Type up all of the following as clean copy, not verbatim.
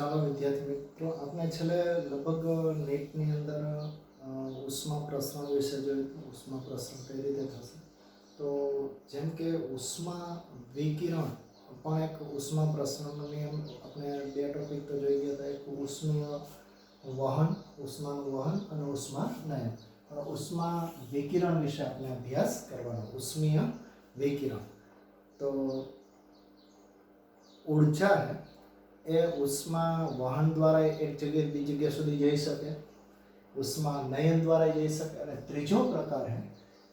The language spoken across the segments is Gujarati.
ચાલો વિદ્યાર્થી મિત્રો, આપણે છેલ્લે લગભગ નેટની અંદર ઉષ્મા પ્રસરણ વિશે જોયું. ઉષ્મા પ્રસરણ કઈ રીતે થશે, તો જેમ કે ઉષ્મા વિકિરણ પણ એક ઉષ્મા પ્રસરણનો નિયમ. આપણે બે ટોપિક તો જોઈ ગયા હતા, એક ઉષ્મીય વહન, ઉષ્માનું વહન અને ઉષ્માનયન. પણ ઉષ્મા વિકિરણ વિશે આપણે અભ્યાસ કરવાનો. ઉષ્મીય વિકિરણ તો ઊર્જા है એ ઉષ્મા વહન દ્વારા એક જગ્યાએ બીજી જગ્યા સુધી જઈ શકે, ઉષ્મા નયન દ્વારા જઈ શકે, અને ત્રીજો પ્રકાર है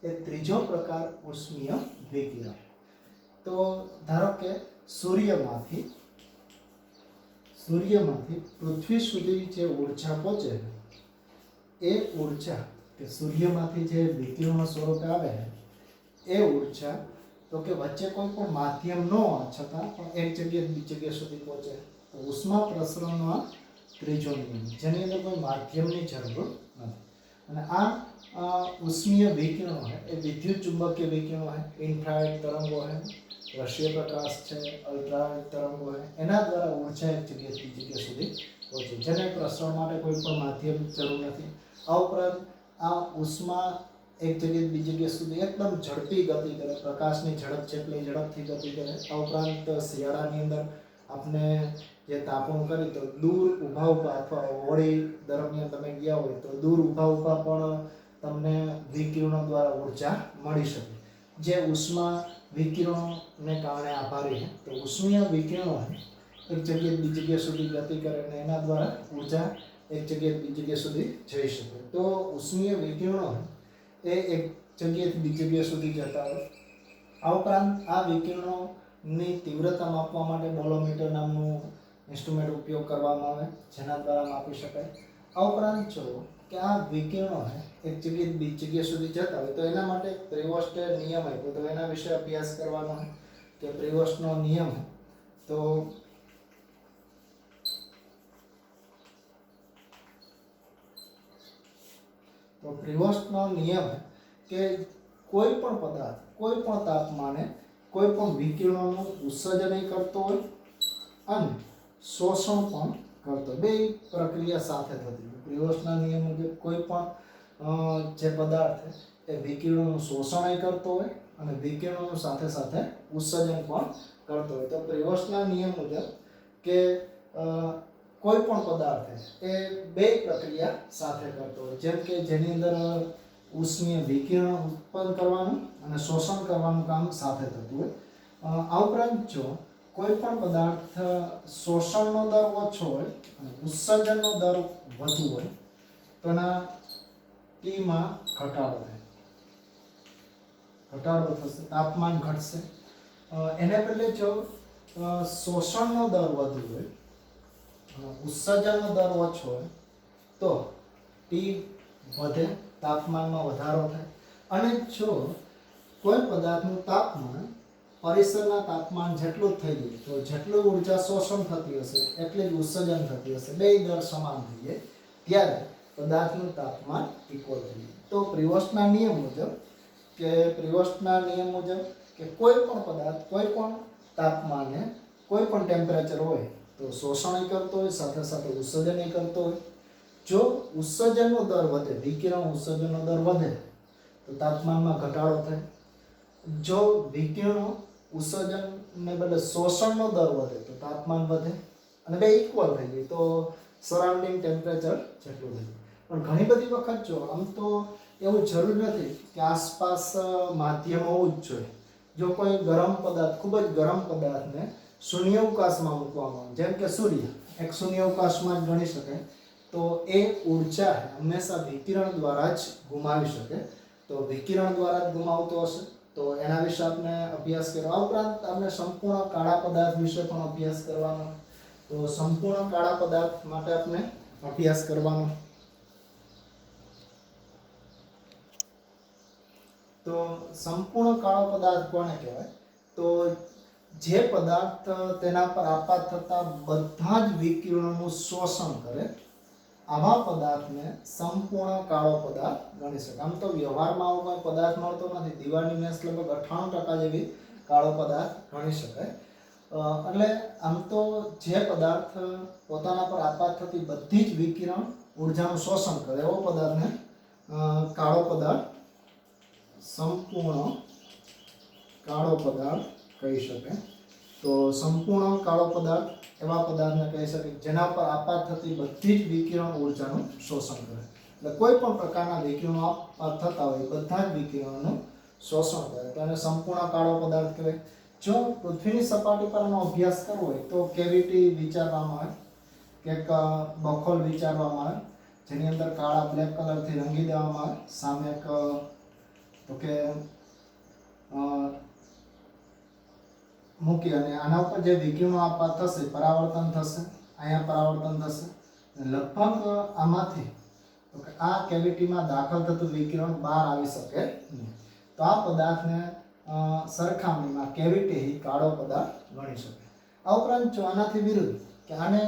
એ ત્રીજો પ્રકાર ઉષ્મીય વિકિરણ. તો ધારો કે સૂર્યમાંથી પૃથ્વી સુધી જે ઊર્જા પહોંચે એ ઊર્જા કે સૂર્યમાંથી જે વિકિરણ સ્વરૂપે આવે એ ઊર્જા તો કે વચ્ચે કોઈ પણ માધ્યમ ન હોવા છતાં પણ એક જગ્યાએ બીજી જગ્યા સુધી પહોંચે. તો ઉષ્મા પ્રસરણનો આ ત્રીજો નિયમ, જેની અંદર કોઈ માધ્યમની જરૂર નથી. અને આ ઉષ્મીય વિકિરણો છે એ વિદ્યુત ચુંબકીય વિકિરણો છે, ઇન્ફ્રારેડ તરંગો છે, રશ્મિ પ્રકાશ છે, અલ્ટ્રાવાયોલેટ તરંગો છે, એના દ્વારા ઊર્જા એક જગ્યાએથી બીજી જગ્યા સુધી પહોંચે, જેને પ્રસરણ માટે કોઈ પણ માધ્યમ જરૂર નથી. આ ઉપરાંત આ ઉષ્મા એક જગ્યાએ બીજી જગ્યા સુધી એકદમ ઝડપી ગતિ કરે, પ્રકાશની ઝડપ જેટલી ઝડપથી ગતિ કરે. આ ઉપરાંત શિયાળાની અંદર આપણે જે તાપણું કરી તો દૂર ઊભા અથવા હોળી દરમિયાન તમે ગયા હોય તો દૂર ઊભા પણ તમને વિકિરણો દ્વારા ઊર્જા મળી શકે, જે ઉષ્મા વિકિરણોને કારણે આભારી છે. તો ઉષ્મીય વિકિરણો એક જગ્યાએ બીજી જગ્યા સુધી ગતિ કરે અને એના દ્વારા ઊર્જા એક જગ્યાએ બીજી જગ્યા સુધી જઈ શકે. તો ઉષ્મીય વિકિરણો એ એક જગ્યાએથી બીજી જગ્યા સુધી જતા હોય. આ ઉપરાંત આ વિકિરણોની તીવ્રતા માપવા માટે બોલોમીટર નામનું ઇન્સ્ટ્રુમેન્ટ ઉપયોગ કરવામાં આવે, જેના દ્વારા માપી શકાય. આ ઉપરાંત જો કે આ વિકિરણો એક જગ્યાએ બીજી જગ્યા સુધી જતા હોય તો એના માટે પ્રિવોસ્ટે નિયમ આપ્યો, તો એના વિશે અભ્યાસ કરવાનો હોય કે પ્રિવોસ્ટનો નિયમ તો પ્રિવોસ્ટનો નિયમ કે કોઈ પણ પદાર્થ કોઈ પણ તાપમાને કોઈ પણ વિકિરણોનું ઉત્સર્જન કરતો હોય અને શોષણ પણ કરતો, બે પ્રક્રિયા સાથે થતી હોય. પ્રિવોસ્ટના નિયમ મુજબ કોઈ પણ જે પદાર્થ એ વિકિરણોનું શોષણ કરતો હોય અને વિકિરણોનું સાથે સાથે ઉત્સર્જન પણ કરતો હોય. તો પ્રિવોસ્ટના નિયમ મુજબ કે કોઈ પણ પદાર્થ એ બે પ્રક્રિયા સાથે કરતો હોય, જેમ કે જેની અંદર ઉષ્મીય વિકિરણ ઉત્પન્ન કરવાનું અને શોષણ કરવાનું કામ સાથે થતું હોય. આ ઉપરાંત જો કોઈ પણ પદાર્થ શોષણનો દર ઓછો હોય અને ઉત્સર્જનનો દર વધુ હોય તો એના ટીમાં ઘટાડો થશે, તાપમાન ઘટશે. એને બદલે જો શોષણનો દર વધુ હોય, ઉત્સર્જનનો દર ઓછો હોય તો ટી વધે, તાપમાનમાં વધારો થાય. અને જો કોઈ પદાર્થનું તાપમાન પરિસરના તાપમાન જેટલું જ થઈ જાય તો જેટલું ઊર્જા શોષણ થતી હશે એટલી જ ઉત્સર્જન થતી હશે, બે દર સમાન થઈ જાય ત્યારે પદાર્થનું તાપમાન ઇક્વલ થઈ જાય. તો પ્રિવોસ્ટના નિયમ મુજબ કે કોઈ પણ પદાર્થ કોઈ પણ તાપમાને કોઈ પણ ટેમ્પરેચર હોય તો શોષણ કરતો હોય, સાથે સાથે ઉત્સર્જન કરતો હોય. જો ઉત્સર્જનનો દર વધે, વિકિરણ ઉત્સર્જનનો દર વધે તો તાપમાનમાં ઘટાડો થાય. જો વિકિરણો ઉત્સર્જનને બદલે શોષણનો દર વધે તો તાપમાન વધે અને બે ઇક્વલ થઈ જાય તો સરાઉન્ડિંગ ટેમ્પરેચર જેટલું થાય. પણ ઘણી બધી વખત જો આમ તો એવું જરૂર નથી કે આસપાસ માધ્યમ હોવું જ જોઈએ. જો કોઈ ગરમ પદાર્થ, ખૂબ જ ગરમ પદાર્થને શૂન્યાવકાશમાં મૂકવામાં, જેમ કે સૂર્ય એક શૂન્યાવકાશમાં જ ગણી શકાય, તો એ ઊર્જા હંમેશા વિકિરણ દ્વારા જ ગુમાવી શકે. તો વિકિરણ દ્વારા જ ગુમાવતો હશે તો એના વિશે આપણે અભ્યાસ કરવો. આ ઉપરાંત આપણે સંપૂર્ણ કાળા પદાર્થ વિશે પણ અભ્યાસ કરવાનો. તો સંપૂર્ણ કાળા પદાર્થ માટે આપણે અભ્યાસ કરવાનો. તો સંપૂર્ણ કાળો પદાર્થ કોને કહેવાય? તો જે પદાર્થ તેના પર આપાત થતા બધા જ વિકિરણોનું શોષણ કરે, આવા પદાર્થને સંપૂર્ણ કાળો પદાર્થ ગણી શકાય. આમ તો વ્યવહારમાં આવો કોઈ પદાર્થ મળતો નથી. દિવાળની મેચ લગભગ 98% જેવી કાળો પદાર્થ ગણી શકાય. એટલે આમ તો જે પદાર્થ પોતાના પર આપાત થતી બધી જ વિકિરણ ઉર્જાનું શોષણ કરે એવો પદાર્થને કાળો પદાર્થ, સંપૂર્ણ કાળો પદાર્થ કહી શકે. તો સંપૂર્ણ કાળો પદાર્થ એવા પદાર્થને કહી શકે જેના પર આપાત થતી બધી જ વિકિરણ ઉર્જાનું શોષણ કરે. એટલે કોઈ પણ પ્રકારના વિકિરણો આપાત થતા હોય બધા જ વિકિરણોનું શોષણ કરે તો એને સંપૂર્ણ કાળો પદાર્થ કહેવાય. જો પૃથ્વીની સપાટી પર આનો અભ્યાસ કરવો હોય તો કેવિટી વિચારવામાં આવે કે એક બખોલ વિચારવામાં આવે જેની અંદર કાળા બ્લેક કલરથી રંગી દેવામાં આવે. સામે એક તો કે મૂકી અને આના ઉપર જે વિકિરણો આપાત થશે પરાવર્તન થશે, અહીંયા પરાવર્તન થશે. લગભગ આમાંથી તો કે આ કેવિટીમાં દાખલ થતું વિકિરણ બહાર આવી શકે નહીં. તો આ પદાર્થને સરખામણીમાં કેવિટી કાળો પદાર્થ ગણી શકે. આ ઉપરાંત જો આનાથી વિરુદ્ધ કે આને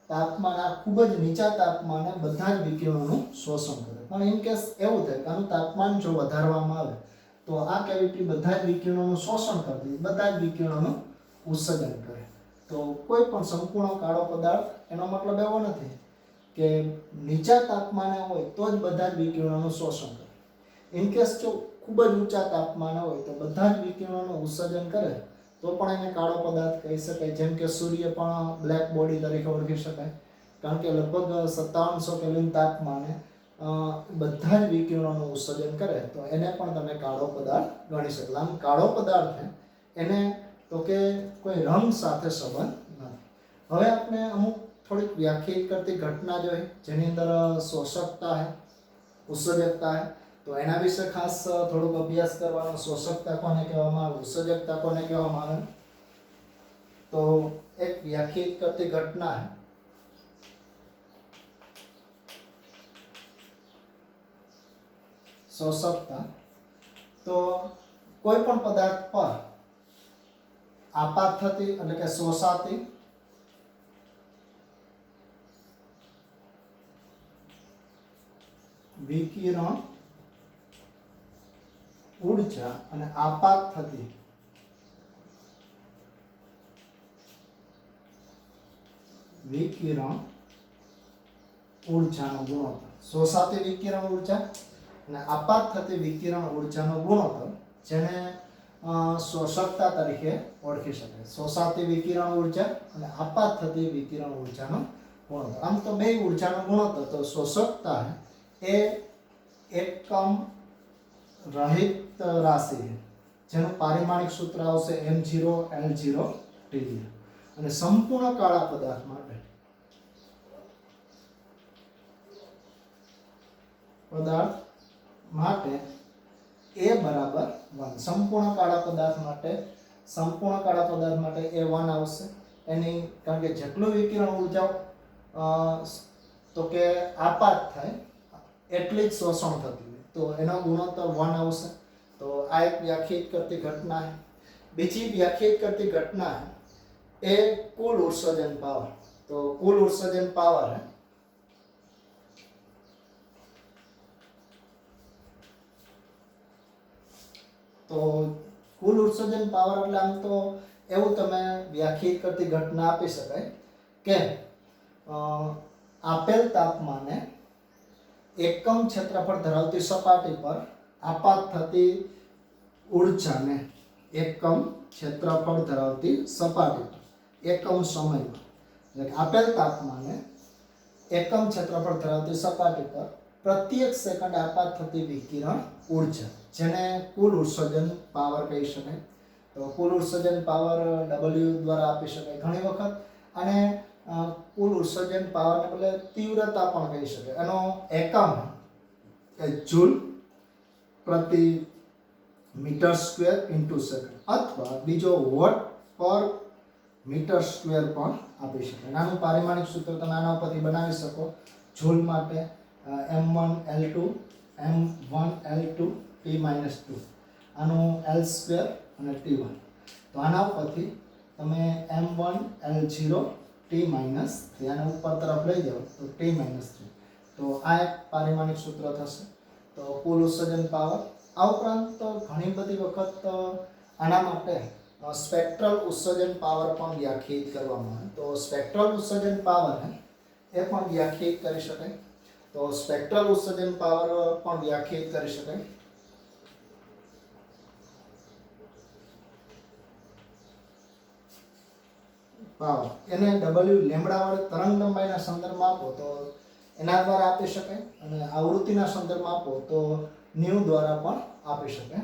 તાપમાન આ ખૂબ જ નીચા તાપમાને બધા જ વિકિરણોનું શોષણ કરે, પણ ઇન કેસ એવું થાય કે આનું તાપમાન જો વધારવામાં આવે તો આ કેવિટી બધા જ વિકિરણોનું શોષણ કરતી બધા જ વિકિરણોનું ઉત્સર્જન કરે. તો કોઈ પણ સંપૂર્ણ કાળો પદાર્થ એનો મતલબ એવો નથી કે નીચા તાપમાને હોય તો જ બધા જ વિકિરણોનું શોષણ કરે. ઇન કેસ જો ખૂબ જ ઊંચા તાપમાને હોય તો બધા જ વિકિરણોનું ઉત્સર્જન કરે તો પણ એને કાળો પદાર્થ કહી શકાય. જેમ કે સૂર્ય પણ બ્લેક બોડી તરીકે ઓળખી શકાય કારણ કે લગભગ 5700 કેલ્વિન તાપમાને બધા જ વિકિરણોનું ઉત્સર્જન કરે તો એને પણ તમે કાળો પદાર્થ ગણી શકો. આમ કાળો પદાર્થ એને તો કે કોઈ રંગ સાથે સંબંધ નથી. હવે આપણે અમુક થોડીક વ્યાખ્યાયિત કરતી ઘટના જોઈએ જેની અંદર શોષકતા है, ઉત્સર્જકતા है. તો એના વિશે ખાસ થોડુંક અભ્યાસ કરવાનો. શોષકતા કોને કહેવામાં આવે, ઉત્સર્જકતા કોને કહેવામાં આવે. તો એક વ્યાખ્યાયિત કરતી ઘટના है શોષકતા. તો કોઈ પણ પદાર્થ પર આપાત થતી એટલે કે શોષાતી વિકિરણ ઊર્જા અને આપાત થતી વિકિરણ ઊર્જાનો ગુણોત્તર. શોષાતી વિકિરણ ઊર્જા અને આપાત થતી વિકિરણ ઊર્જાનો ગુણોત્તર જેને શોષકતા તરીકે ઓળખી શકાય. શોષાતી વિકિરણ ઊર્જા અને આપાત થતી વિકિરણ ઊર્જાનો ગુણોત્તર. આમ તો બે ઊર્જાનો ગુણોત્તર તો શોષકતા એ એકમ રહિત રાશિ છે જેનું પારિમાણિક સૂત્ર આવશે m0 l0 t0 અને સંપૂર્ણ કાળા પદાર્થ માટે a બરાબર 1. સંપૂર્ણ કાળા પદાર્થ માટે a 1 આવશે. એની કારણ કે જેટલું વિકિરણ ઊર્જા તો કે આપાત થાય એટલી જ શોષણ થતી હોય તો એનો ગુણોત્તર 1 આવશે. તો આ એક વ્યાખ્યાયિત કરતી ઘટના है. બીજી વ્યાખ્યાયિત કરતી ઘટના है એ કુલ ઉત્સર્જન પાવર. તો કુલ ઉત્સર્જન પાવર है તો કુલ ઉત્સર્જન પાવર એટલે આમ તો એવું તમે વ્યાખ્યાયિત કરતી ઘટના આપી શકાય કે આપેલ તાપમાને એકમ ક્ષેત્રફળ ધરાવતી સપાટી પર આપાત થતી ઊર્જાને એકમ ક્ષેત્રફળ ધરાવતી સપાટી પર એકમ સમયમાં એટલે આપેલ તાપમાને એકમ ક્ષેત્રફળ ધરાવતી સપાટી પર પ્રત્યેક સેકન્ડ આપાત થતી વિકિરણ ઊર્જા જેને કુલ ઉત્સર્જન પાવર કહી શકાય. તો કુલ ઉત્સર્જન પાવર W દ્વારા આપી શકાય. ઘણી વખત અને કુલ ઉત્સર્જન પાવરને બદલે તીવ્રતા પણ કહી શકાય. એનો એકમ એ જૂલ પ્રતિ મીટર સ્ક્વેર ઇન્ટુ સેકન્ડ અથવા બીજો વોટ પર મીટર સ્ક્વેર પણ આપી શકાય. આનું પારિમાણિક સૂત્ર તમે આના ઉપરથી બનાવી શકો. જૂલ માટે m1 l2 m1 l2 t-2 આનું l સ્ક્વેર અને t1. તો આના ઉપરથી તમે m1 l0 t-3 આને ઉપર તરફ લઈ જાઓ તો t-3. તો આ એક પારિમાણિક સૂત્ર થશે. તો કુલ ઉત્સર્જન પાવર. આ ઉપરાંત ઘણી બધી વખત આના માટે સ્પેક્ટ્રલ ઉત્સર્જન પાવર પણ વ્યાખ્યાયિત કરવામાં આવે. તો સ્પેક્ટ્રલ ઉત્સર્જન પાવર એ પણ વ્યાખ્યાયિત કરી શકાય. તો સ્પેક્ટ્રલ ઉત્સર્જન પાવર પણ વ્યાખ્યાયિત કરી શકાય. પાવર એને W લેમ્બડા વડે તરંગ લંબાઈના સંદર્ભમાં આપો તો એના દ્વારા આપી શકાય, અને આવૃત્તિના સંદર્ભમાં આપો તો ન્યુ દ્વારા પણ આપી શકાય.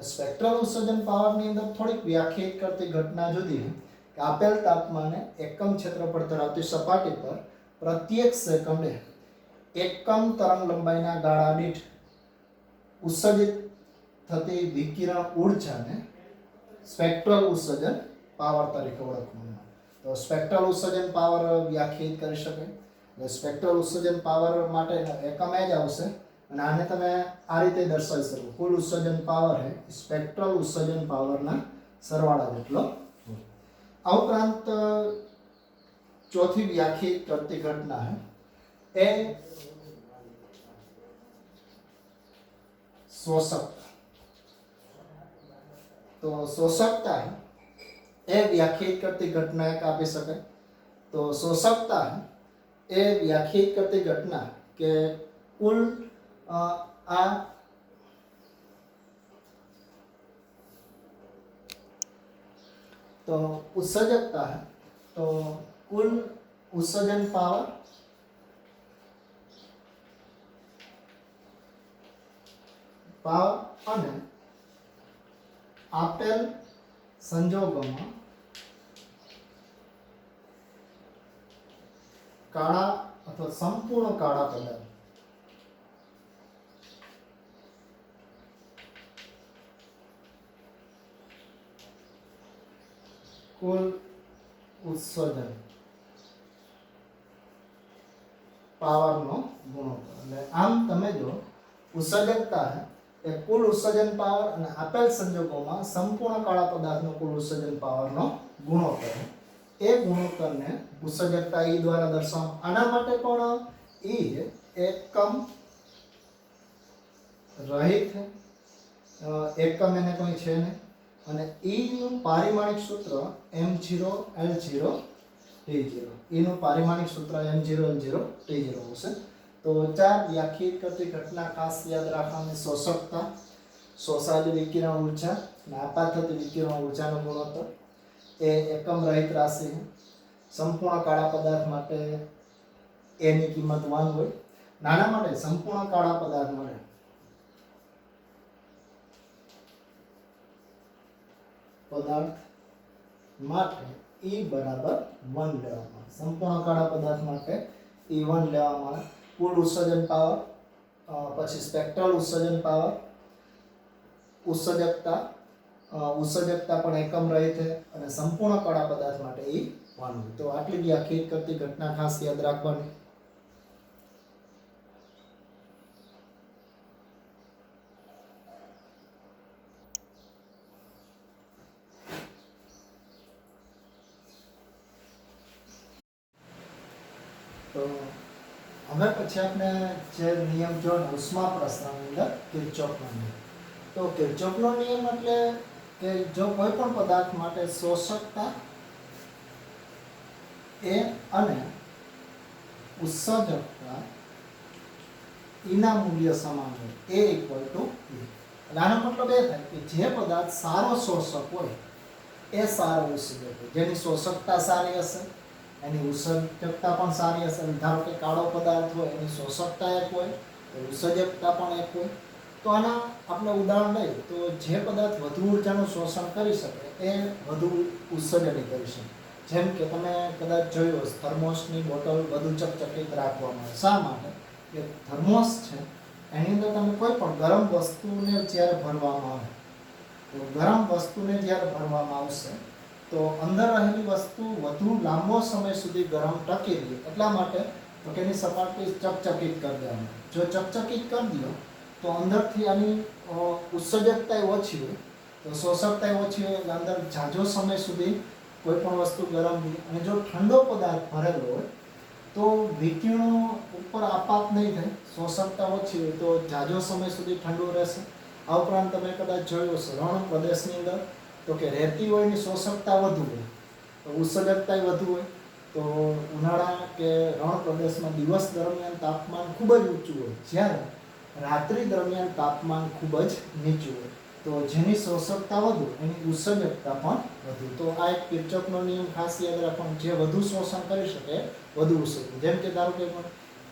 સ્પેક્ટ્રલ ઉત્સર્જન પાવરની અંદર થોડીક વ્યાખ્યાયિત કરતી ઘટના જુદી કે આપેલ તાપમાને એકમ ક્ષેત્રફળ ધરાવતી સપાટી પર પ્રત્યેક સેકન્ડે એકમ તરંગ લંબાઈના ગાળા દીઠ ઉત્સર્જિત થતી વિકિરણ ઊર્જાને સ્પેક્ટ્રલ ઉત્સર્જન પાવર તરીકે ઓળખવામાં આવે. તો સ્પેક્ટ્રલ ઉત્સર્જન પાવર વ્યાખ્યાયિત કરી શકાય. એટલે સ્પેક્ટ્રલ ઉત્સર્જન પાવર માટે એકમ જ આવશે, અને આને તમે આ રીતે દર્શાવી શકો. કુલ ઉત્સર્જન પાવર है સ્પેક્ટ્રલ ઉત્સર્જન પાવરના સરવાળા જેટલો. આ ઉપરાંત ચોથી વ્યાખ્યાયિત કરતી ઘટના है એ शोषकता. तो शोषकता એ વ્યાખ્યાયિત કરતી ઘટના એક આપી શકાય. તો શોષકતા એ વ્યાખ્યાયિત કરતી ઘટના કે કુલ આ तो उत्सर्जकता है तो कुल उत्सर्जन पावर અને આપેલ સંજોગોમાં કાળા અથવા સંપૂર્ણ કાળા પદાર્થ कुल उत्सर्जन पावर नो गुणोत्तर. એટલે આમ તમે જો ઉત્સર્જકતા એ કુલ ઉત્સર્જન પાવર અને આપેલ સંજોગોમાં સંપૂર્ણ કાળા પદાર્થનો કુલ ઉત્સર્જન પાવરનો ગુણોત્તર. એ ગુણોત્તરને ઉત્સર્જકતા E દ્વારા દર્શાવવામાં. આના માટે પણ E એકમ રહિત એકમ એને કોઈ છે નહીં, અને E નું પારિમાણિક સૂત્ર m0 l0 t0. E નું પારિમાણિક સૂત્ર m0 l0 t0 હશે. તો ચાર વ્યાખ્યાયિત કરતી ઘટના ખાસ યાદ રાખવાની. શોષકતા, શોષાયેલી વિકિરણ ઊર્જા, નાપાત થતી વિકિરણ ઊર્જાનો ગુણોત્તર એ એકમ રહિત રાશિ. સંપૂર્ણ કાળા પદાર્થ માટે A ની કિંમત 1 હોય. નાના માટે સંપૂર્ણ કાળા પદાર્થ માટે E બરાબર 1 લેવામાં આવે. સંપૂર્ણ કાળા પદાર્થ માટે E 1 લેવામાં આવે. કુલ ઉત્સર્જન પાવર, પછી સ્પેક્ટ્રલ ઉત્સર્જન પાવર, ઉત્સર્જકતા પણ એકમ રહિત છે, અને સંપૂર્ણ કાળા પદાર્થ માટે E 1. તો આટલી વ્યાખ્યાયિત કરતી ઘટના ખાસ યાદ રાખવાની. તો હવે પછી આપણે જે નિયમ જો ઉષ્મા પ્રસરણની અંદર કિર્ચોફનો નિયમ. તો કિર્ચોફનો નિયમ એટલે કે જો કોઈ પણ પદાર્થ માટે શોષકતા એ અને ઉત્સર્જકતા એના મૂલ્ય સમાન હોય, A = E. આનો મતલબ એ થાય કે જે પદાર્થ સારો શોષક હોય એ સારો ઉત્સર્જક હોય. જેની શોષકતા સારી હશે એની ઉત્સર્જકતા પણ સારી હશે. ધારો કે કાળો પદાર્થ હોય એની શોષકતા એક હોય તો ઉત્સર્જકતા પણ એક હોય. તો આના આપણે ઉદાહરણ લઈએ તો જે પદાર્થ વધુ ઊર્જાનું શોષણ કરી શકે એ વધુ ઉત્સર્જન કરી શકે. જેમ કે તમે કદાચ જોયું હશે થર્મોસની બોટલ વધુ ચકચકિત રાખવામાં આવે. શા માટે? કે થર્મોસ છે એની અંદર તમે કોઈ પણ ગરમ વસ્તુને જ્યારે ભરવામાં આવે તો ગરમ વસ્તુને જ્યારે ભરવામાં આવશે તો અંદર રહેલી વસ્તુ વધુ લાંબો સમય સુધી ગરમ ટકી રહે. એટલા માટે તો કે એની સપાટી ચકચકિત કરી દેવામાં. જો ચકચકિત કરી દો તો અંદરથી આની ઉત્સર્જકતા ઓછી હોય તો શોષકતા ઓછી હોય એટલે અંદર ઝાઝો સમય સુધી કોઈ પણ વસ્તુ ગરમ રહે. અને જો ઠંડો પદાર્થ ભરેલો હોય તો વિકિરણો ઉપર આપાત નહીં થાય, શોષકતા ઓછી હોય તો ઝાઝો સમય સુધી ઠંડુ રહેશે. આ ઉપરાંત તમે કદાચ જોયું હશે રણ પ્રદેશની અંદર તો કે રેતી હોય એની શોષકતા વધુ હોય તો ઉત્સર્જકતા વધુ હોય. તો ઉનાળા કે રણ પ્રદેશમાં દિવસ દરમિયાન તાપમાન ખૂબ જ ઊંચું હોય, જ્યારે રાત્રિ દરમિયાન તાપમાન ખૂબ જ નીચું હોય. તો જેની શોષકતા વધુ એની ઉત્સર્જકતા પણ વધુ. તો આ એક કિર્ચોફનો નિયમ ખાસ યાદ રાખવાનો, જે વધુ શોષણ કરી શકે વધુ ઉત્સર્જન. જેમ કે ધારો કે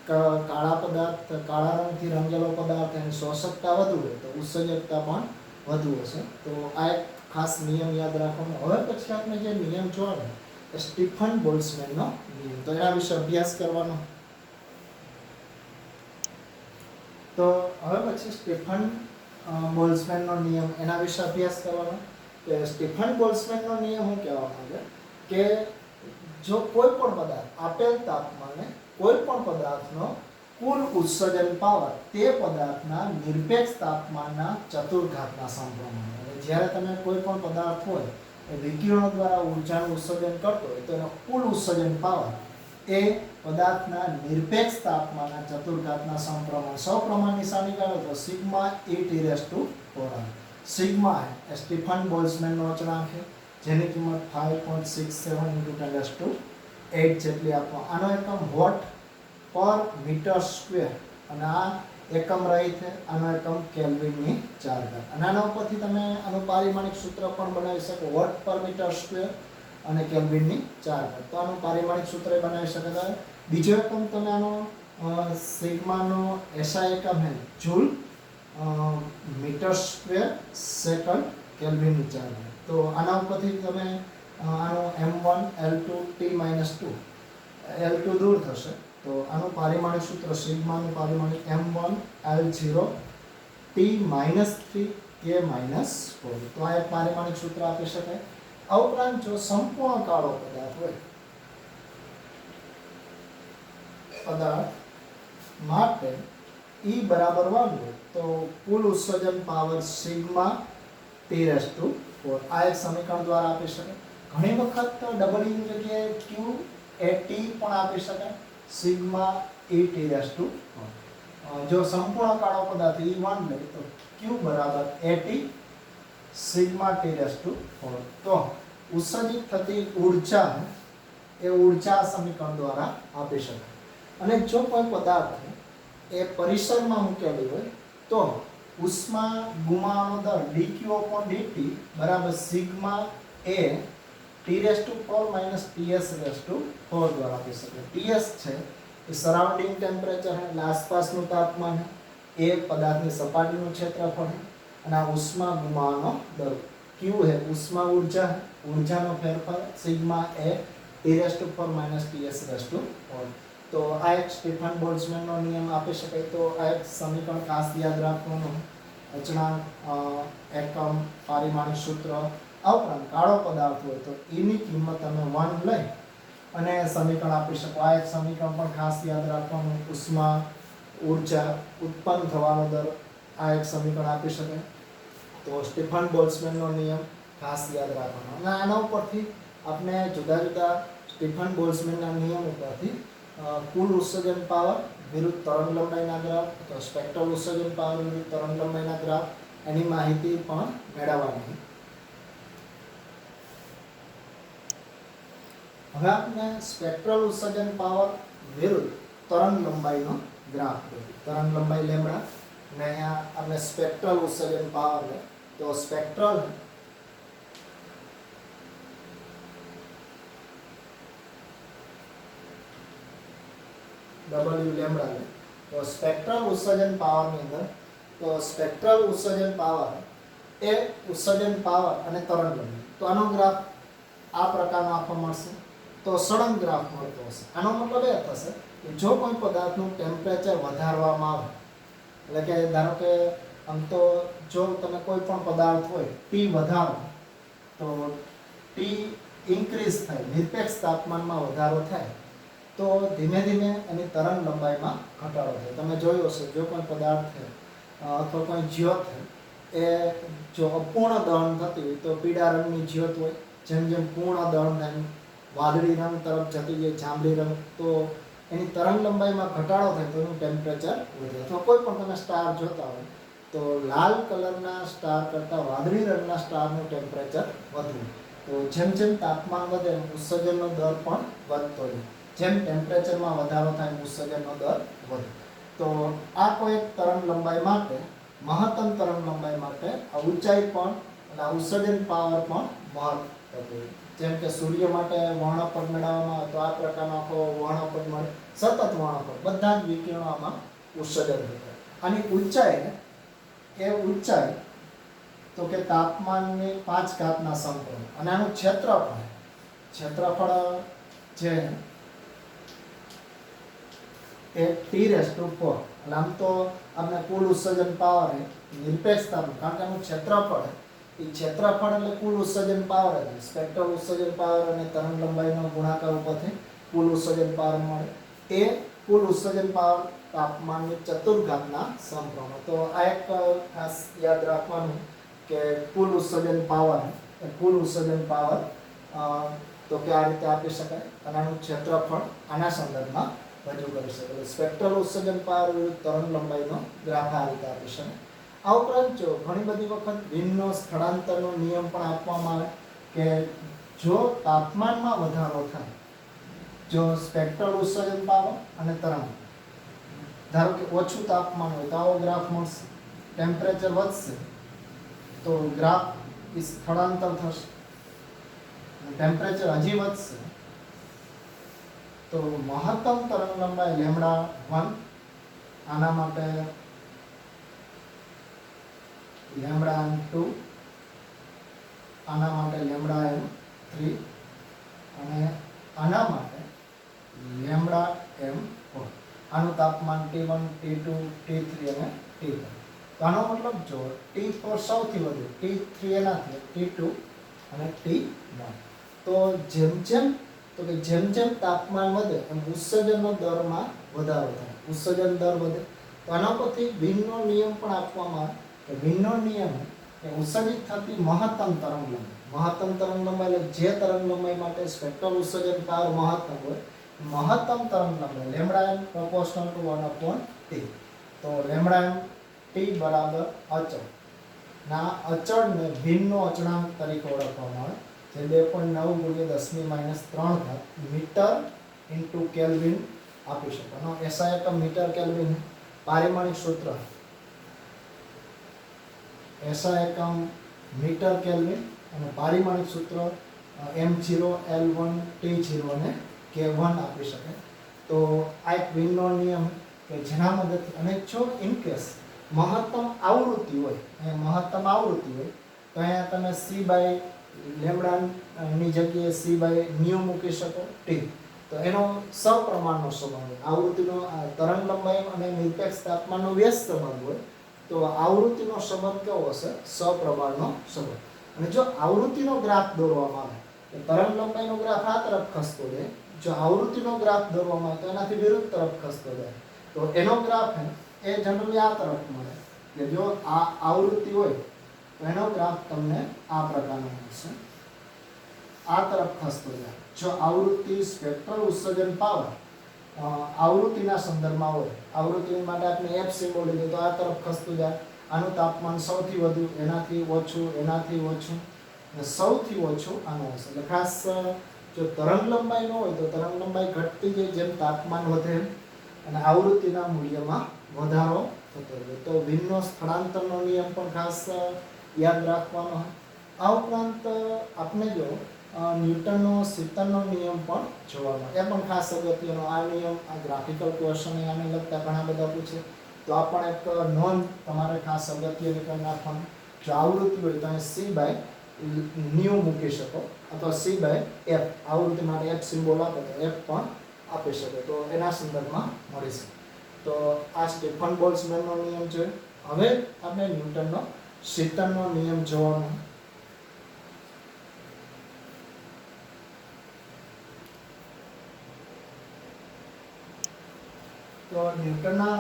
કાળા પદાર્થ, કાળા રંગથી રંગેલો પદાર્થ એની શોષકતા વધુ હોય તો ઉત્સર્જકતા પણ વધુ હશે. તો આ એક ખાસ નિયમ યાદ રાખવાનો. હવે પછી આપણે જે નિયમ જોવાનો સ્ટીફન બોલ્ટ્ઝમેનનો નિયમ, તો એના વિશે અભ્યાસ કરવાનો. તો હવે પછી સ્ટીફન બોલ્ટ્ઝમેનનો નિયમ, એના વિશે અભ્યાસ કરવાનો. કે સ્ટીફન બોલ્ટ્ઝમેનનો નિયમ શું કહેવા માંગે કે જો કોઈ પણ પદાર્થ આપેલ તાપમાને કોઈ પણ પદાર્થનો કુલ ઉત્સર્જન પાવર તે પદાર્થના નિરપેક્ષ તાપમાનના ચતુર્ઘાતના સમપ્રમાણમાં. જ્યારે તમે કોઈ પણ પદાર્થ હોય એ વિકિરણો દ્વારા ઊર્જાનું ઉત્સર્જન કરતો હોય તો એનો કુલ ઉત્સર્જન પાવર એ પદાર્થના નિરપેક્ષ તાપમાનના ચતુર્ઘાતના સમપ્રમાણ. સપ્રમાણ નિશાની કાઢો તો સિગ્મા E⁴ સિગ્મા એ સ્ટીફન બોલ્ટ્ઝમેનનો અચળાંક છે, જેની કિંમત 5.67 × 10⁸ જેટલી આપવા. આનો એકમ વોટ પર મીટર સ્ક્વેર અને આ એકમ રહી છે, આનો એકમ કેલ્વિનની 4 અને આના ઉપરથી તમે આનું પારિમાણિક સૂત્ર પણ બનાવી શકો, વોટ પર મીટર સ્ક્વેર અને કેલ્વિનની 4. તો આનું પારિમાણિક સૂત્ર બનાવી શકાય. બીજો એકમ તમે આનો સિગ્માનો એસઆઈ એકમ છે જૂલ મીટર સ્ક્વેર સેકન્ડ કેલ્વિનની 4. તો આના ઉપરથી તમે આનો m1 L2 T-2 L2 દૂર થશે. તો આનું પારિમાણિક સૂત્ર સિગ્માનું પારિમાણિક m1 L0 T-3 K-4. તો આ એક પારિમાણિક સૂત્ર આપી શકાય. આ ઉપરાંત જો સંપૂર્ણ કાળો પદાર્થ હોય, પદાર્થ માટે E બરાબર 1 હોય તો કુલ ઉત્સર્જન પાવર સિગ્મા T⁴ આ એક સમીકરણ દ્વારા આપી શકાય. ઘણી વખત W ની જગ્યાએ Q એ T પણ આપી શકાય, સિગ્મા E⁴. જો સંપૂર્ણ કાળો પદાર્થ E1 લે તો Q બરાબર AT સિગ્મા T⁴. તો ઉત્સર્જિત થતી ઊર્જા એ ઊર્જા સમીકરણ દ્વારા આપી શકાય. અને જો કોઈ પદાર્થ એ પરિસરમાં મૂકેલી હોય તો ઉષ્મા ગુમાવવાનો દર dQ/dt બરાબર સિગ્મા A T⁴ - TS⁴ દ્વારા આપી શકાય. TS છે એ સરાઉન્ડિંગ ટેમ્પરેચર है, એટલે આસપાસનું તાપમાન है. એ પદાર્થની સપાટીનું ક્ષેત્રફળ है અને આ ઉષ્મા ગુમાવવાનો દર. Q है ઉષ્મા ઊર્જા, ઊર્જાનો ફેરફાર, સિગ્મા A T⁴ - TS⁴. તો આ એક સ્ટીફન બોલ્ટ્ઝમેનનો નિયમ આપી શકાય. તો આ એક સમીકરણ ખાસ યાદ રાખવાનું. અચળાંક, એકમ, પારિમાણિક સૂત્ર. આ ઉપરાંત કાળો પદાર્થ હોય તો E ની કિંમત તમે 1 લઈ અને સમીકરણ આપી શકો. આ એક સમીકરણ પણ ખાસ યાદ રાખવાનું. ઉષ્મા ઊર્જા ઉત્પન્ન થવાનો દર, આ એક સમીકરણ આપી શકાય. તો સ્ટીફન બોલ્ટ્ઝમેનનો નિયમ ખાસ યાદ રાખવાનો. અને આના ઉપરથી આપણે જુદા જુદા સ્ટીફન બોલ્ટ્ઝમેનના નિયમ ઉપરથી કુલ ઉત્સર્જન પાવર વિરુદ્ધ તરંગ લંબાઈના ગ્રાફ, તો સ્પેક્ટ્રલ ઉત્સર્જન પાવર વિરુદ્ધ તરંગ લંબાઈના ગ્રાફ, એની માહિતી પણ મેળવવાની. હવે આપણે સ્પેક્ટ્રલ ઉત્સર્જન પાવર વિરુદ્ધ તરંગ લંબાઈનો ગ્રાફ દોરીએ. તરંગ લંબાઈ લેમ્બડા અને અહીંયા આપણે સ્પેક્ટ્રલ ઉત્સર્જન પાવર લે તો સ્પેક્ટ્રલ W લેમ્બડા લે તો સ્પેક્ટ્રલ ઉત્સર્જન પાવરની અંદર તો સ્પેક્ટ્રલ ઉત્સર્જન પાવર એ ઉત્સર્જન પાવર અને તરંગ લંબાઈ. તો આનો ગ્રાફ આ પ્રકારનો આપવા મળશે. તો સળંગ ગ્રાફ મળતો હશે. આનો મતલબ એ થશે કે જો કોઈ પદાર્થનું ટેમ્પરેચર વધારવામાં આવે, એટલે કે ધારો કે આમ તો જો તમે કોઈ પણ પદાર્થ હોય T વધારો તો T ઇન્ક્રીઝ થાય, નિરપેક્ષ તાપમાનમાં વધારો થાય તો ધીમે ધીમે એની તરંગ લંબાઈમાં ઘટાડો થાય. તમે જોયું હશે જો કોઈ પદાર્થ છે અથવા કોઈ જ્યોત છે એ જો અપૂર્ણ દહન થતી હોય તો પીળા રંગની જ્યોત હોય, જેમ જેમ પૂર્ણ દહન થાય વાદળી રંગ તરફ જતી જાય, જાંબલી રંગ, તો એની તરંગ લંબાઈમાં ઘટાડો થાય તો એનું ટેમ્પરેચર વધે. અથવા કોઈ પણ તમે સ્ટાર જોતા હોય તો લાલ કલરના સ્ટાર કરતાં વાદળી રંગના સ્ટારનું ટેમ્પરેચર વધવું. તો જેમ જેમ તાપમાન વધે એમ ઉત્સર્જનનો દર પણ વધતો જાય. જેમ ટેમ્પરેચરમાં વધારો થાય એમ ઉત્સર્જનનો દર વધે. તો આ કોઈ એક તરંગ લંબાઈ માટે, મહત્તમ તરંગ લંબાઈ માટે આ ઊંચાઈ પણ અને આ ઉત્સર્જન પાવર પણ મહત્વપૂર્ણ. જેમ કે સૂર્ય માટે વર્ણપટ મેળવવામાં આવે તો આ પ્રકારનો આખો વર્ણપટ મળે, સતત વર્ણપટ, બધા જ વિકિરણો આમાં ઉત્સર્જન થાય. આની ઊંચાઈ એ ઊંચાઈ તો કે તાપમાનની 5 ઘાતના સમપ્રમાણ. અને આનું ક્ષેત્રફળ જે એ T⁴ એટલે આમ તો આપણે કુલ ઉત્સર્જન પાવર નિરપેક્ષતાનું, કારણ કે આનું ક્ષેત્રફળ એટલે કુલ ઉત્સર્જન પાવર છે. સ્પેક્ટ્રલ ઉત્સર્જન પાવર અને તરંગ લંબાઈનો ગુણાકાર ઉપરથી કુલ ઉત્સર્જન પાવર મળે. એ કુલ ઉત્સર્જન પાવર તાપમાનની 4 ઘાતના સમપ્રમાણ. તો આ એક ખાસ યાદ રાખવાનું કે કુલ ઉત્સર્જન પાવર તો કે આ રીતે આપી શકાય અને આનું ક્ષેત્રફળ આના સંદર્ભમાં રજૂ કરી શકાય. સ્પેક્ટ્રલ ઉત્સર્જન પાવર વિરુદ્ધ તરંગ લંબાઈનો ગ્રાફ આ રીતે આપી શકાય. આ ઉપરાંત જો ઘણી બધી વખત વિનનો સ્થળાંતરનો નિયમ પણ આપવામાં આવે કે જો તાપમાનમાં વધારો થાય, જો સ્પેક્ટ્રલ ઉત્સર્જન પાવર અને તરંગ, ધારો કે ઓછું તાપમાન હોય તો આવો ગ્રાફ મળશે. ટેમ્પરેચર વધશે તો ગ્રાફ સ્થળાંતર થશે. ટેમ્પરેચર હજી વધશે તો મહત્તમ તરંગ લંબાઈ λ1, આના માટે λm2, આના માટે λm3 અને આના માટે λm4. આનું તાપમાન T1, T2, T3 અને T4. તો આનો મતલબ જો T4 સૌથી વધુ, T3 એનાથી, T2 અને T1. તો જેમ જેમ તાપમાન વધે એમ ઉત્સર્જનનો દરમાં વધારો થાય, ઉત્સર્જન દર વધે. તો આના પરથી વિનનો નિયમ પણ આપવામાં આવે કે વિનનો નિયમ એ ઉત્સર્જિત થતી મહત્તમ તરંગ લંબાઈ એટલે જે તરંગ લંબાઈ માટે સ્પેક્ટ્રલ ઉત્સર્જન પાવર મહત્તમ હોય, મહત્તમ તરંગ લંબાઈ λm proportional to 1/T. તો λm T બરાબર અચળ. ના અચળને વિનનો અચળાંક તરીકે ઓળખવામાં આવે, જે 2.9 × 10⁻³ મીટર ઇન્ટુ કેલ્વિન આપી શકાય. એસઆઈ એકમ મીટર કેલ્વિન, પારિમાણિક સૂત્ર એસઆઈ એકમ મીટર કેલ્વિન અને પારિમાણિક સૂત્ર m0 L1 T0 અને K1 આપી શકાય. તો આ એક વિનનો નિયમ કે જેના મદદથી, અને જો ઇન કેસ મહત્તમ આવૃત્તિ હોય તો અહીંયા તમે c બાય લેમ્બડા ની જગ્યાએ c બાય ન્યુ મૂકી શકો t. તો એનો સપ્રમાણનો સંબંધ હોય. આવૃત્તિનો તરંગ લંબાઈ અને નિરપેક્ષ તાપમાનનો વ્યસ્ત સંબંધ હોય તો આવૃત્તિનો સંબંધ કેવો હશે? સપ્રમાણનો સંબંધ. અને જો આવૃત્તિનો ગ્રાફ દોરવામાં આવે તો તરંગ લંબાઈનો ગ્રાફ આ તરફ ખસતો જાય, જો આવૃત્તિનો ગ્રાફ દોરવામાં આવે તો એનાથી વિરુદ્ધ તરફ ખસતો જાય. તો એનો ગ્રાફ એ જનરલી આ તરફ મળે કે જો આ આવૃત્તિ હોય તો એનો ગ્રાફ તમને આ પ્રકારનો મળશે, આ તરફ ખસતો જાય. જો આવૃત્તિ સ્પેક્ટ્રલ ઉત્સર્જન પાવર આવૃત્તિના સંદર્ભમાં હોય, આવૃત્તિ માટે આપણે f સિમ્બોલ લીધો તો આ તરફ ખસતું જાય. આનું તાપમાન સૌથી વધુ, એનાથી ઓછું, એનાથી ઓછું અને સૌથી ઓછું આનું હશે. એટલે ખાસ જો તરંગ લંબાઈ ન હોય તો તરંગ લંબાઈ ઘટતી જાય જેમ તાપમાન વધે અને આવૃત્તિના મૂલ્યમાં વધારો થતો હોય. તો વિનનો સ્થળાંતરનો નિયમ પણ ખાસ યાદ રાખવાનો હોય. આ ઉપરાંત આપણે જો ન્યૂટનનો શીતનનો નિયમ પણ જોવાનો, એ પણ ખાસ અગત્યનો. આ નિયમ, આ ગ્રાફિકલ ક્વેશ્ચન આને લગતા ઘણા બધા પૂછે તો આ પણ એક નોંધ તમારે ખાસ અગત્યની કરી નાખવાની. જો આવૃત્તિ હોય તો c બાય ન્યુ મૂકી શકો અથવા c બાય f, આવૃત્તિ માટે f સિમ્બોલ આપો તો f પણ આપી શકે, તો એના સંદર્ભમાં મળી શકે. તો આ સ્ટીફન બોલ્ટ્ઝમેનનો નિયમ છે. હવે આપણે ન્યૂટનનો શીતનનો નિયમ જોવાનો. તો ન્યૂટનના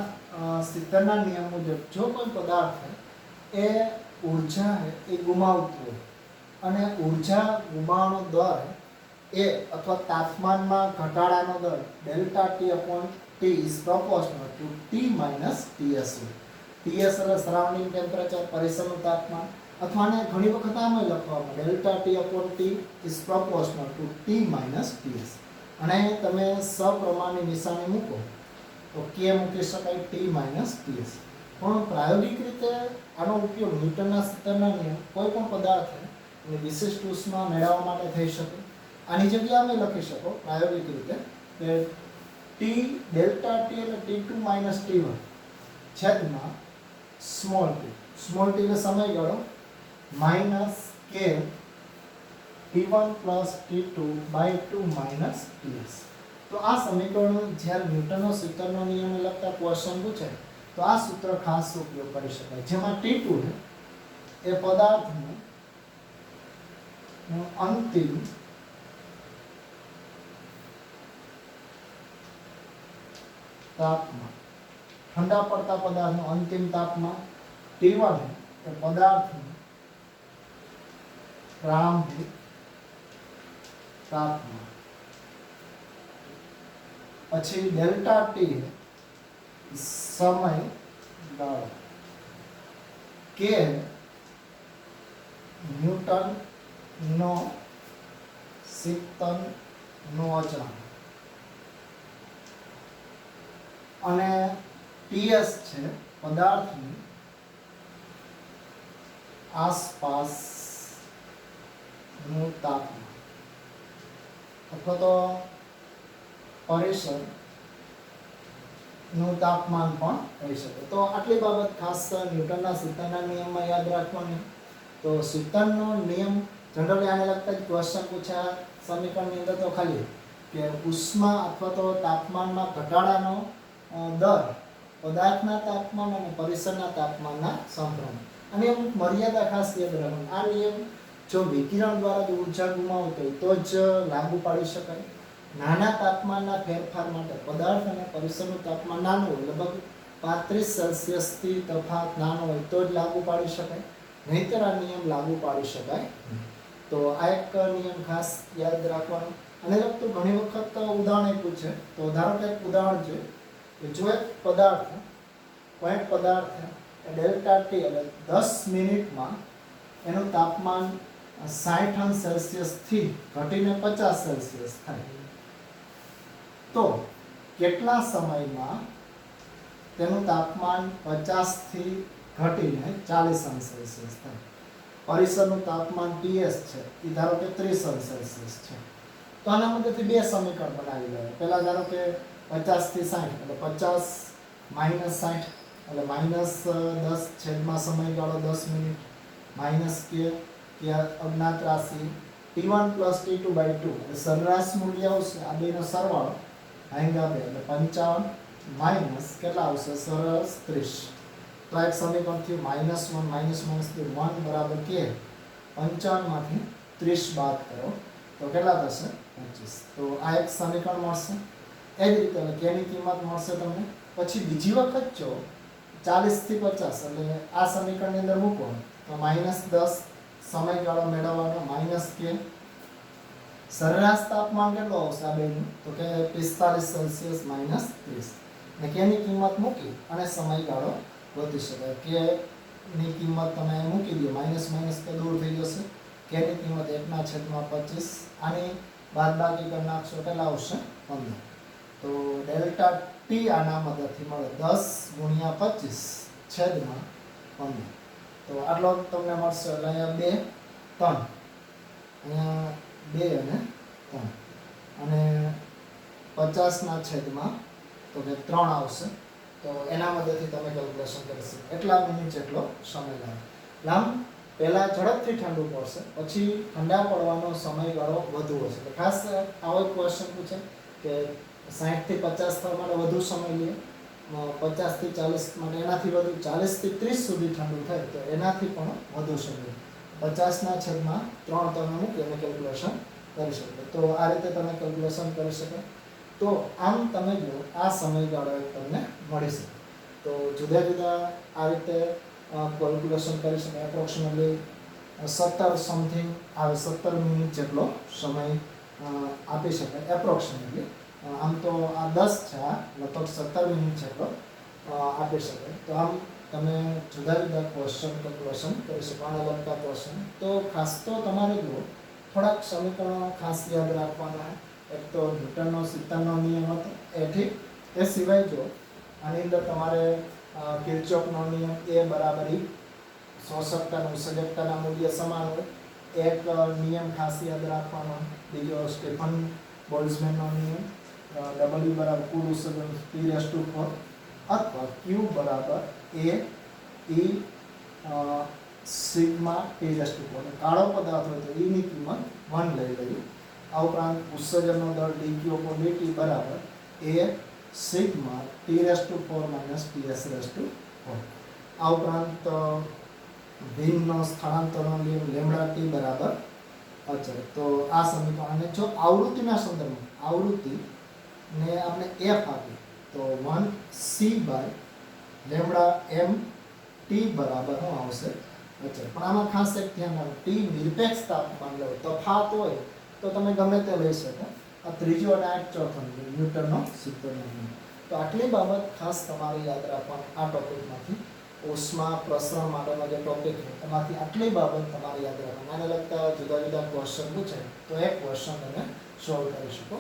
શીતનના નિયમ મુજબ જો કોઈ પદાર્થ એ ઊર્જા એ ગુમાવતું હોય અને ઊર્જા ગુમાવવાનો દર એ અથવા તાપમાનમાં ઘટાડાનો દર ΔT/T is proportional to T - Ts. T TS એટલે સરાઉન્ડિંગ ટેમ્પરેચર, પરિસરનું તાપમાન, અથવા ને ઘણી વખત આમ લખવામાં delta T upon T is proportional two T minus TS. અને તમે સપ્રમાણની નિશાની મૂકો તો કે મૂકી શકાય ટી માઇનસ ટીએસ. પણ પ્રાયોગિક રીતે આનો ઉપયોગ ન્યૂટનના સૂત્રના નિયમ કોઈ પણ પદાર્થ અને વિશિષ્ટ ઉષ્મા મેળવવા માટે થઈ શકે. આની જગ્યાએ અમે લખી શકો પ્રાયોગિક રીતે કે ટી ડેલ્ટા ટી એટલે T2 માઇનસ T1 છેદમાં સ્મોલ ટી. સ્મોલ ટી એટલે સમયગાળો માઇનસ કે T1 plus T2 by 2 minus Ts. તો આ સમીકરણ જ્યારે ન્યૂટનનો સૂત્રનો નિયમ લગતા ક્વેશ્ચન પૂછે તો આ સૂત્ર ખાસ ઉપયોગ કરી શકાય, જેમાં T2 એ પદાર્થનું અંતિમ તાપમાન, ઠંડા પડતા પદાર્થનું અંતિમ તાપમાન. T1 એ પદાર્થનું પ્રારંભિક તાપમાન. પછી ડેલ્ટા ટી સમય ગાળો, કે ન્યૂટન નો શીતન નો અચળાંક, અને ટીએસ છે પદાર્થની આસપાસનું તાપમાન અથવા તો પરિસરનું તાપમાન પણ કહી શકે. તો આટલી બાબત ખાસ ન્યૂટનના સૂત્રના નિયમમાં યાદ રાખવાની. તો સૂત્રનો નિયમ જનરલી આને લગતા જ ક્વેશ્ચન પૂછ્યા સમીકરણની અંદર તો ખાલી કે ઉષ્મા અથવા તો તાપમાનમાં ઘટાડાનો દર પદાર્થના તાપમાન અને પરિસરના તાપમાનના સમપ્રમાણ. અને અમુક મર્યાદા ખાસ યાદ રાખવાની. આ નિયમ જો વિકિરણ દ્વારા જ ઊર્જા ગુમાવતો હોય તો જ લાગુ પાડી શકાય. નાના તાપમાનના ફેરફાર માટે પદાર્થ અને પરિસરનું તાપમાન નાનું હોય, લગભગ 35 સેલ્સિયસથી તફાવત નાનો હોય તો જ લાગુ પાડી શકાય, નહીંતર આ નિયમ લાગુ પાડી શકાય. તો આ એક નિયમ ખાસ યાદ રાખવાનો. અને લગતું ઘણી વખત ઉદાહરણ પૂછે તો ધારો કે એક ઉદાહરણ છે કે જો એક પદાર્થ ડેલ્ટા ટી એટલે 10 મિનિટમાં એનું તાપમાન 60 સેલ્સિયસથી ઘટીને 50 સેલ્સિયસ થાય તો કેટલા સમયમાં તેનું તાપમાન 50થી ઘટીને 40 સેલ્સિયસ થાય? પરિસરનું તાપમાન Ts છે એ ધારો કે 30 સેલ્સિયસ છે. તો આના મદદથી બે સમીકરણ બનાવી લેવાય. પહેલા ધારો કે 50 થી 60 એટલે 50 માઇનસ 60 એટલે માઇનસ 10 છેદમાં સમયગાળો 10 મિનિટ માઇનસ કે અજ્ઞાત રાશિ T1 પ્લસ T2 બાય 2 એટલે સરેરાશ મૂલ્ય આવશે આ બેનો સરવાળો ભાગ્યા 2 એટલે 55 માઇનસ કેટલા આવશે સરસ 30. તો એક સમીકરણ થયું -1 માઇનસ થી 1 બરાબર કે 55 માંથી 30 બાદ કરો તો કેટલા થશે 25. તો આ એક સમીકરણ મળશે. એ જ રીતે કે ની કિંમત મળશે તમને. પછી બીજી વખત જો 40 થી 50 એટલે આ સમીકરણની અંદર મૂકો તો -10 સમયગાળો મેળવવાનો માઇનસ કે સરેરાશ તાપમાન કેટલો આવશે આ બેનું તો કે 45 સેલ્સિયસ માઇનસ 30. અને કે ની કિંમત મૂકી અને સમયગાળો ગોતી શકાય. કે ની કિંમત તમે મૂકી દો માઇનસ કે દૂર થઈ જશે. કે ની કિંમત 1/25 આની બાદબાકી કરી નાખશો કેટલા આવશે 15. તો ડેલ્ટા ટી આના મદદથી મળે 10 × 25 છેદમાં 15. તો આટલો તમને મળશે. એટલે અહીંયા 2 3 અહીંયા 2 અને 3 અને 50 છેદમાં તો કે 3 આવશે. તો એના મદદથી તમે કેલ્ક્યુલેશન કરી શકો. એટલા મિનિટ જેટલો સમય લાંબ પહેલાં ઝડપથી ઠંડુ પડશે, પછી ઠંડા પડવાનો સમયગાળો વધુ હશે. એટલે ખાસ આવો ક્વેશ્ચન પૂછે કે 60 થી 50 થવા માટે વધુ સમય લે, 50 થી 40 માટે એનાથી વધુ, 40 થી 30 સુધી ઠંડુ થાય તો એનાથી પણ વધુ સમય. 50 છેદમાં 3 તમે મૂકી અને કેલ્ક્યુલેશન કરી શકો. તો આ રીતે તમે કેલ્ક્યુલેશન કરી શકો. તો આમ તમે જો આ સમયગાળો તમને મળી શકે. તો જુદા જુદા આ રીતે કેલ્ક્યુલેશન કરી શકાય. એપ્રોક્સિમેટલી 17 સમથિંગ આવે 17 મિનિટ જેટલો સમય આપી શકાય એપ્રોક્સિમેટલી. આમ તો આ 10 છે, આ લગભગ 17 મિનિટ જેટલો આપી શકાય. તો આમ તમે જુદા જુદા ક્વેશ્ચન કરી શકો આને લગતા ક્વેશ્ચન. તો ખાસ તો તમારે જુઓ થોડાક સમીકરણો ખાસ યાદ રાખવાના. એક તો ન્યૂટનનો 70નો નિયમ હતો એ ઠીક. એ સિવાય જો આની અંદર તમારે કિર્ચોફનો નિયમ A બરાબર E, શોષકતા અને ઉત્સર્જકતાના મૂલ્ય સમાન હોય. એક નિયમ ખાસ યાદ રાખવાનો. બીજો સ્ટીફન બોલ્ટ્ઝમેનનો નિયમ W બરાબર કુલ ઉત્સર્જન T⁴ અથવા Q બરાબર A E સિગ્મા T⁴. કાળો પદાર્થ હોય તો E ની કિંમત 1 લઈ લઈએ. આ ઉપરાંત ઉત્સર્જનનો દર dQ/dt બરાબર A સિગ્મા T⁴ - Ts⁴. આ ઉપરાંત ભિન્નનો સ્થાનાંતરનો નિયમ લેમ્બડા T બરાબર અચળ. તો આ સમીકરણ અને જો આવૃત્તિના સંદર્ભમાં આવૃત્તિને આપણે F આપી તો 1c/λ T બરાબર શું આવશે? અચળ. પણ આમાં ખાસ એક ધ્યાન રાખો, T નિરપેક્ષ તાપમાન લો તફાત હોય તો તમે ગમે તે લઈ શકો. આ ત્રીજો અને આ ચોથો ન્યૂટનનો 70નો નિયમ. તો આટલી બાબત ખાસ તમારે યાદ રાખવાની આ ટોપિકમાંથી. ઉષ્મા પ્રસરણ માટેનો જે ટોપિક છે એમાંથી આટલી બાબત તમારે યાદ રાખવાની. આને લગતા જુદા જુદા ક્વેશ્ચન પૂછે તો એક ક્વેશ્ચન તમે સોલ્વ કરી શકો.